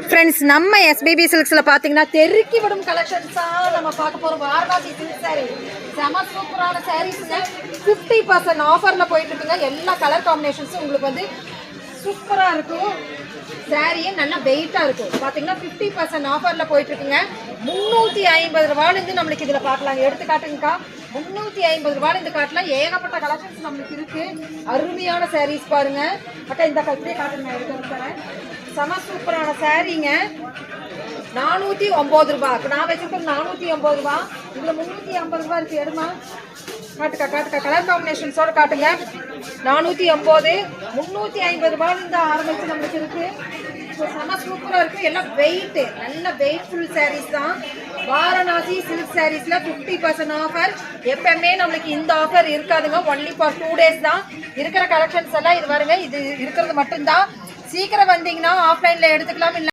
Friends, நம்ம SPB சில்க்ஸில் பார்த்தீங்கன்னா தெருக்கி விடும் கலெக்ஷன்ஸாக நம்ம பார்க்க போகிறோம். வாரணாசி சில்க் சாரீ செம சூப்பரான சாரீஸுங்க. 50% ஆஃபரில் போயிட்டுருக்குங்க. எல்லா கலர் காம்பினேஷன்ஸும் உங்களுக்கு வந்து சூப்பராக இருக்கும். சாரியே நல்லா வெயிட்டாக இருக்கும். பார்த்தீங்கன்னா 50% ஆஃபரில் போயிட்டுருக்குங்க. 350 ரூபாலேருந்து நம்மளுக்கு இதில் பார்க்கலாங்க. எடுத்து காட்டுங்கக்கா. 350 ரூபாலேருந்து காட்டலாம். ஏகப்பட்ட கலெக்ஷன்ஸ் நம்மளுக்கு இருக்குது. அருமையான சாரீஸ் பாருங்கள். அக்கா இந்த கட்டிலே காட்டுங்க, நான் எடுத்து தரேன். செம சூப்பரான சாரீங்க. 409 ரூபா. இப்போ நான் வச்சுருக்கேன் 409 ரூபா. இதில் 350 ரூபா இருக்குது. எடுமா காட்டுக்கா காட்டுக்கா. கலர் காம்பினேஷன்ஸோடு காட்டுங்க. 450 350 ரூபாயிலிருந்து ஆரம்பித்து நம்மளுக்கு இருக்குது. ஸோ செம சூப்பராக இருக்குது. எல்லாம் வெயிட்டு, நல்ல வெயிட்ஃபுல் சாரீஸ் தான். வாரணாசி சில்க் சாரீஸில் 50% ஆஃபர். எப்பவுமே நம்மளுக்கு இந்த ஆஃபர் இருக்காதுங்க. ஒன்லி ஃபார் 2 days தான் இருக்கிற கலெக்ஷன்ஸ் எல்லாம். இது பாருங்க, இது இருக்கிறது மட்டும்தான். சீக்கிரம் வந்தீங்கன்னா ஆஃப்லைனில் எடுத்துக்கலாம். இல்லை